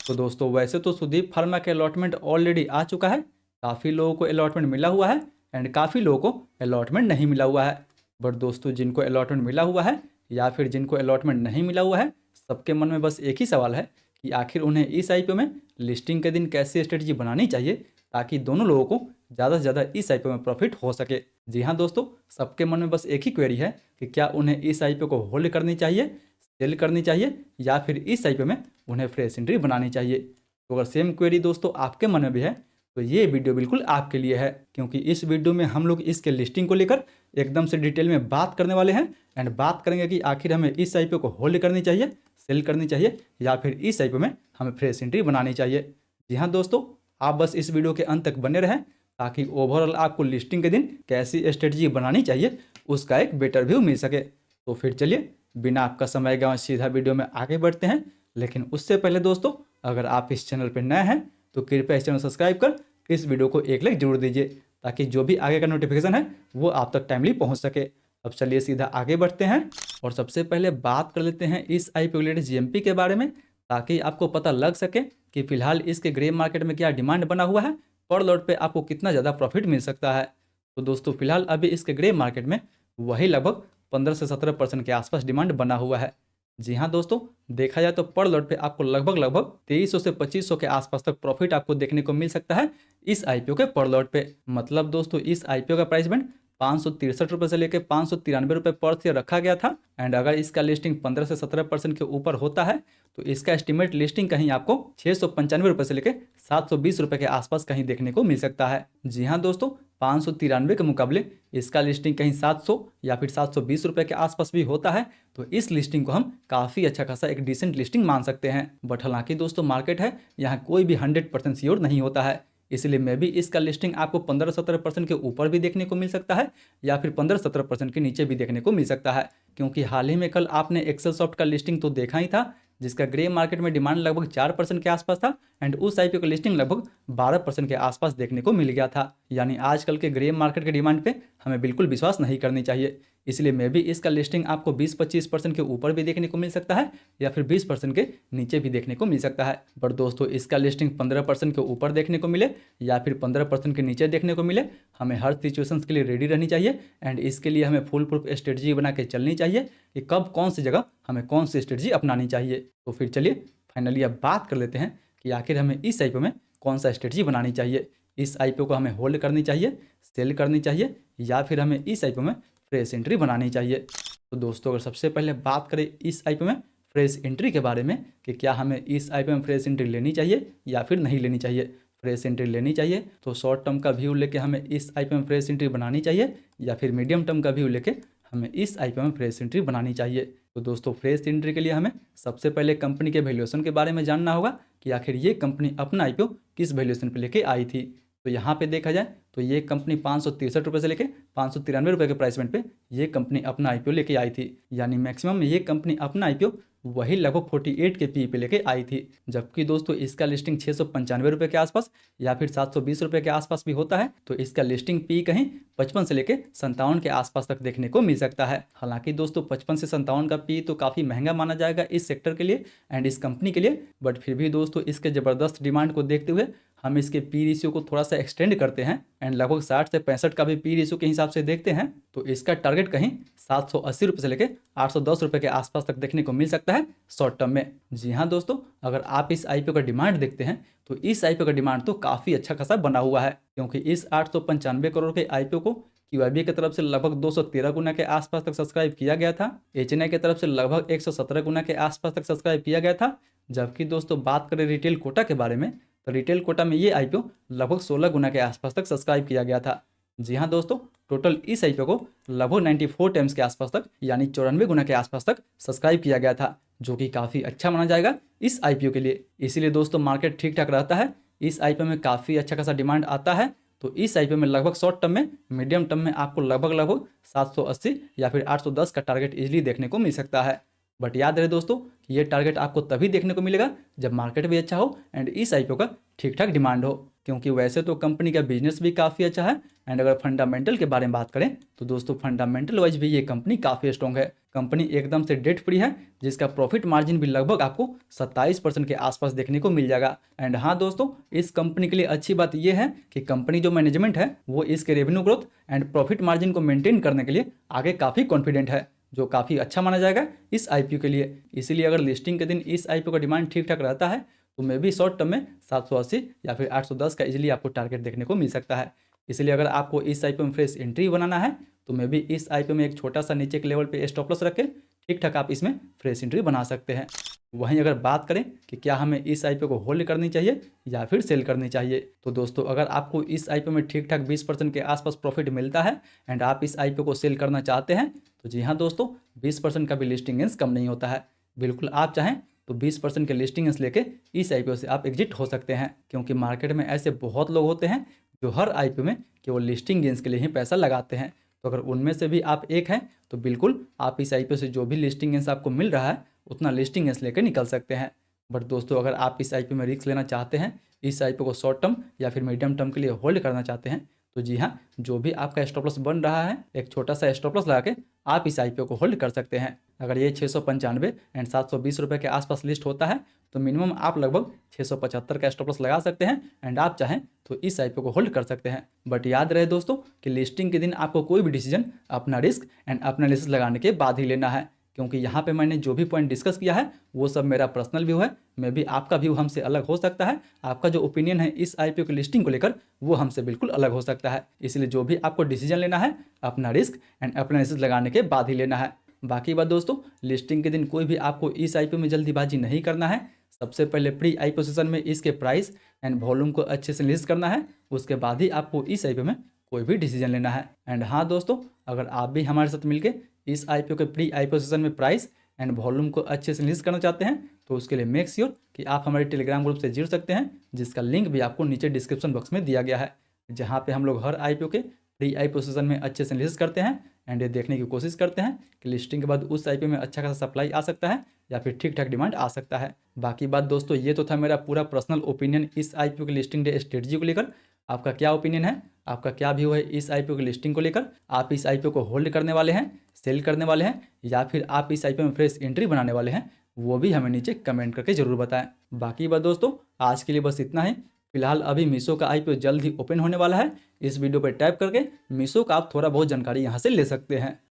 तो दोस्तों वैसे तो सुदीप फार्मा के अलॉटमेंट ऑलरेडी आ चुका है, काफ़ी लोगों को अलॉटमेंट मिला हुआ है एंड काफ़ी लोगों को अलॉटमेंट नहीं मिला हुआ है। बट दोस्तों जिनको अलॉटमेंट मिला हुआ है या फिर जिनको अलॉटमेंट नहीं मिला हुआ है, सबके मन में बस एक ही सवाल है कि आखिर उन्हें इस आईपीओ में लिस्टिंग के दिन कैसी स्ट्रेटजी बनानी चाहिए ताकि दोनों लोगों को ज़्यादा से ज़्यादा इस आईपीओ में प्रॉफिट हो सके। जी हाँ दोस्तों, सबके मन में बस एक ही क्वेरी है कि क्या उन्हें इस आईपीओ को होल्ड करनी चाहिए, सेल करनी चाहिए या फिर इस आईपीओ में उन्हें फ्रेश एंट्री बनानी चाहिए। तो अगर सेम क्वेरी दोस्तों आपके मन में भी है तो ये वीडियो बिल्कुल आपके लिए है, क्योंकि इस वीडियो में हम लोग इसके लिस्टिंग को लेकर एकदम से डिटेल में बात करने वाले हैं एंड बात करेंगे कि आखिर हमें इस आईपीओ को होल्ड करनी चाहिए, सेल करनी चाहिए या फिर इस आईपीओ में हमें फ्रेश एंट्री बनानी चाहिए। जी हाँ दोस्तों, आप बस इस वीडियो के अंत तक बने रहें ताकि ओवरऑल आपको लिस्टिंग के दिन कैसी स्ट्रेटजी बनानी चाहिए उसका एक बेटर व्यू मिल सके। तो फिर चलिए बिना आपका समय गंवाए सीधा वीडियो में आगे बढ़ते हैं। लेकिन उससे पहले दोस्तों, अगर आप इस चैनल पर नए हैं तो कृपया इस चैनल सब्सक्राइब कर इस वीडियो को एक लाइक जरूर दीजिए ताकि जो भी आगे का नोटिफिकेशन है वो आप तक टाइमली पहुंच सके। अब चलिए सीधा आगे बढ़ते हैं और सबसे पहले बात कर लेते हैं इस आईपीओ रिलेटेड जीएमपी के बारे में, ताकि आपको पता लग सके कि फिलहाल इसके ग्रे मार्केट में क्या डिमांड बना हुआ है, पर लॉट पे आपको कितना ज़्यादा प्रॉफिट मिल सकता है। तो दोस्तों फिलहाल अभी इसके ग्रे मार्केट में वही लगभग 15 से 17% के आसपास डिमांड बना हुआ है। जी हाँ दोस्तों, देखा जाए तो पर लॉट पे आपको लगभग 2300 से 2500 के आसपास तक प्रॉफिट आपको देखने को मिल सकता है इस आईपीओ के पर लॉट पे। मतलब दोस्तों इस आईपीओ का प्राइस बैंड 563 रुपये से लेकर 593 रुपये पर शेयर रखा गया था एंड अगर इसका लिस्टिंग 15 से 17% के ऊपर होता है तो इसका एस्टिमेट लिस्टिंग कहीं आपको 695 रुपये से लेकर 720 रुपये के आसपास कहीं देखने को मिल सकता है। जी हाँ दोस्तों, 593 के मुकाबले इसका लिस्टिंग कहीं 700 या फिर 720 रुपये के आसपास भी होता है, तो इस लिस्टिंग को हम काफ़ी अच्छा खासा एक डिसेंट लिस्टिंग मान सकते हैं। बट हालांकि दोस्तों मार्केट है, यहाँ कोई भी 100% श्योर नहीं होता है, इसलिए मैं भी इसका लिस्टिंग आपको 15-17% के ऊपर भी देखने को मिल सकता है या फिर 15-17% के नीचे भी देखने को मिल सकता है। क्योंकि हाल ही में कल आपने एक्सेल सॉफ्ट का लिस्टिंग तो देखा ही था, जिसका ग्रे मार्केट में डिमांड लगभग 4% के आसपास था एंड उस आईपीओ का लिस्टिंग लगभग 12% के आसपास देखने को मिल गया था। यानी आजकल के ग्रे मार्केट के डिमांड पे हमें बिल्कुल विश्वास नहीं करनी चाहिए, इसलिए मैं भी इसका लिस्टिंग आपको 20-25% के ऊपर भी देखने को मिल सकता है या फिर 20% के नीचे भी देखने को मिल सकता है। पर दोस्तों इसका लिस्टिंग 15% के ऊपर देखने को मिले या फिर 15% के नीचे देखने को मिले, हमें हर सिचुएशंस के लिए रेडी रहनी चाहिए एंड इसके लिए हमें फुल प्रूफ स्ट्रेटजी बना के चलनी चाहिए कि कब कौन सी जगह हमें कौन सी स्ट्रेटजी अपनानी चाहिए। तो फिर चलिए फाइनली अब बात कर लेते हैं कि आखिर हमें इस आईपीओ में कौन सा स्ट्रेटजी बनानी चाहिए। इस आईपीओ को हमें होल्ड करनी चाहिए, सेल करनी चाहिए या फिर हमें इस आईपीओ में फ्रेश एंट्री बनानी चाहिए। तो दोस्तों अगर सबसे पहले बात करें इस आईपीओ में फ्रेश एंट्री के बारे में कि क्या हमें इस आईपीओ में फ्रेश एंट्री लेनी चाहिए या फिर नहीं लेनी चाहिए। फ्रेश एंट्री लेनी चाहिए तो शॉर्ट टर्म का व्यू लेके हमें इस आईपीओ में फ्रेश एंट्री बनानी चाहिए या फिर मीडियम टर्म का व्यू लेके हमें इस आईपीओ में फ्रेश एंट्री बनानी चाहिए। तो दोस्तों फ्रेश एंट्री के लिए हमें सबसे पहले कंपनी के वैल्यूएशन के बारे में जानना होगा कि आखिर ये कंपनी अपना आईपीओ किस वैल्यूएशन पे लेके आई थी। तो यहाँ पे देखा जाए तो ये कंपनी 563 रुपये से लेके 593 रुपये के प्राइस पॉइंट पे ये कंपनी अपना आईपीओ लेके आई थी। यानी मैक्सिमम ये कंपनी अपना आईपीओ वही लगभग 48 के पी पे लेके आई थी, जबकि दोस्तों इसका लिस्टिंग 695 रुपये के आसपास या फिर 720 रुपये के आसपास भी होता है, तो इसका लिस्टिंग पी कहीं 55 से लेके 57 के आसपास तक देखने को मिल सकता है। हालांकि दोस्तों 55 से 57 का पी तो काफ़ी महंगा माना जाएगा इस सेक्टर के लिए एंड इस कंपनी के लिए, बट फिर भी दोस्तों इसके ज़बरदस्त डिमांड को देखते हुए हम इसके पी रेशियो को थोड़ा सा एक्सटेंड करते हैं एंड लगभग 60 से 65 का भी पी रेशियो के हिसाब से देखते हैं, तो इसका टारगेट कहीं 780 रुपये से लेकर 810 रुपये के आसपास तक देखने को मिल सकता है शॉर्ट टर्म में। जी हाँ दोस्तों, अगर आप इस आईपीओ का डिमांड देखते हैं तो इस आईपीओ का डिमांड तो काफ़ी अच्छा खासा बना हुआ है, क्योंकि इस 895 करोड़ के आईपीओ को क्यूआईबी की तरफ से लगभग 213 गुना के आसपास तक सब्सक्राइब किया गया था, एचएनआई की तरफ से लगभग 117 गुना के आसपास तक सब्सक्राइब किया गया था। जबकि दोस्तों बात करें रिटेल कोटा के बारे में तो रिटेल कोटा में ये आईपीओ लगभग 16 गुना के आसपास तक सब्सक्राइब किया गया था। जी हाँ दोस्तों, टोटल इस आईपीओ को लगभग 94 टाइम्स के आसपास तक यानी 94 गुना के आसपास तक सब्सक्राइब किया गया था, जो कि काफ़ी अच्छा माना जाएगा इस आईपीओ के लिए। इसीलिए दोस्तों मार्केट ठीक ठाक रहता है, इस आईपीओ में काफ़ी अच्छा खासा डिमांड आता है, तो इस आईपीओ में लगभग शॉर्ट टर्म में मीडियम टर्म में आपको लगभग 780 या फिर 810 का टारगेट इजीली देखने को मिल सकता है। बट याद रहे दोस्तों कि ये टारगेट आपको तभी देखने को मिलेगा जब मार्केट भी अच्छा हो एंड इस आईपीओ का ठीक ठाक डिमांड हो। क्योंकि वैसे तो कंपनी का बिजनेस भी काफ़ी अच्छा है एंड अगर फंडामेंटल के बारे में बात करें तो दोस्तों फंडामेंटल वाइज भी ये कंपनी काफ़ी स्ट्रॉन्ग है। कंपनी एकदम से डेट फ्री है, जिसका प्रॉफिट मार्जिन भी लगभग आपको 27% के आसपास देखने को मिल जाएगा। एंड हाँ दोस्तों, इस कंपनी के लिए अच्छी बात यह है कि कंपनी जो मैनेजमेंट है वो इसके revenue growth and profit margin को मेंटेन करने के लिए आगे काफ़ी कॉन्फिडेंट है, जो काफ़ी अच्छा माना जाएगा इस आईपीओ के लिए। इसीलिए अगर लिस्टिंग के दिन इस आईपीओ का डिमांड ठीक ठाक रहता है तो मे भी शॉर्ट टर्म में 780 या फिर 810 का इजीली आपको टारगेट देखने को मिल सकता है। इसलिए अगर आपको इस आईपीओ में फ्रेश एंट्री बनाना है तो मे भी इस आईपीओ में एक छोटा सा नीचे के लेवल पे स्टॉप लॉस रख के ठीक ठाक आप इसमें फ्रेश एंट्री बना सकते हैं। वहीं अगर बात करें कि क्या हमें इस आईपीओ को होल्ड करनी चाहिए या फिर सेल करनी चाहिए, तो दोस्तों अगर आपको इस आईपीओ में ठीक ठाक 20% के आसपास प्रॉफिट मिलता है एंड आप इस आईपीओ को सेल करना चाहते हैं तो जी हाँ दोस्तों, 20% का भी लिस्टिंग गेंस कम नहीं होता है। बिल्कुल आप चाहें तो 20% के लिस्टिंग गेंस लेके इस आईपीओ से आप एग्जिट हो सकते हैं, क्योंकि मार्केट में ऐसे बहुत लोग होते हैं जो हर आईपीओ में केवल लिस्टिंग गेंस के लिए ही पैसा लगाते हैं। तो अगर उनमें से भी आप एक हैं तो बिल्कुल आप इस आईपीओ से जो भी लिस्टिंग गेंस आपको मिल रहा है उतना लिस्टिंग गेंस लेकर निकल सकते हैं। बट दोस्तों अगर आप इस आईपीओ में रिस्क लेना चाहते हैं, इस आईपीओ को शॉर्ट टर्म या फिर मीडियम टर्म के लिए होल्ड करना चाहते हैं, तो जी हाँ, जो भी आपका स्टॉप लॉस बन रहा है एक छोटा सा स्टॉप लॉस लगा के आप इस आईपीओ को होल्ड कर सकते हैं। अगर ये 695 एंड 720 रुपये के आसपास लिस्ट होता है तो मिनिमम आप लगभग 675 का स्टॉप लॉस लगा सकते हैं एंड आप चाहें तो इस आईपीओ को होल्ड कर सकते हैं। बट याद रहे दोस्तों कि लिस्टिंग के दिन आपको कोई भी डिसीजन अपना रिस्क एंड अपना एनालिसिस लगाने के बाद ही लेना है, क्योंकि यहाँ पे मैंने जो भी पॉइंट डिस्कस किया है वो सब मेरा पर्सनल व्यू है। मे भी आपका व्यू हमसे अलग हो सकता है, आपका जो ओपिनियन है इस आईपीओ की लिस्टिंग को लेकर वो हमसे बिल्कुल अलग हो सकता है। इसलिए जो भी आपको डिसीजन लेना है अपना रिस्क एंड अपना एनालिसिस लगाने के बाद ही लेना है। बाकी बात दोस्तों, लिस्टिंग के दिन कोई भी आपको इस आईपीओ में जल्दीबाजी नहीं करना है। सबसे पहले प्री आईपीओ सेशन में इसके प्राइस एंड वॉल्यूम को अच्छे से लिस्ट करना है, उसके बाद ही आपको इस आईपीओ में कोई भी डिसीजन लेना है। एंड हाँ दोस्तों, अगर आप भी हमारे साथ मिलकर इस आईपीओ के प्री आईपीओ सेशन में प्राइस एंड वॉल्यूम को अच्छे से लिस्ट करना चाहते हैं तो उसके लिए मेक श्योर कि आप हमारे टेलीग्राम ग्रुप से जुड़ सकते हैं, जिसका लिंक भी आपको नीचे डिस्क्रिप्शन बॉक्स में दिया गया है, जहाँ पे हम लोग हर आईपीओ के प्री आईपीओ सेशन में अच्छे से लिस्ट करते हैं एंड ये देखने की कोशिश करते हैं कि लिस्टिंग के बाद उस आईपीओ में अच्छा खासा सप्लाई आ सकता है या फिर ठीक ठाक डिमांड आ सकता है। बाकी बात दोस्तों, ये तो था मेरा पूरा पर्सनल ओपिनियन इस आईपीओ की लिस्टिंग डे स्ट्रेटजी को लेकर। आपका क्या ओपिनियन है, आपका क्या व्यू है इस आईपीओ की लिस्टिंग को लेकर? आप इस आईपीओ को होल्ड करने वाले हैं, सेल करने वाले हैं या फिर आप इस आईपीओ में फ्रेश एंट्री बनाने वाले हैं? वो भी हमें नीचे कमेंट करके जरूर बताएं। बाकी बात दोस्तों, आज के लिए बस इतना ही। फिलहाल अभी मीशो का आईपीओ जल्द ही ओपन होने वाला है, इस वीडियो पर टैप करके मीशो का आप थोड़ा बहुत जानकारी यहाँ से ले सकते हैं।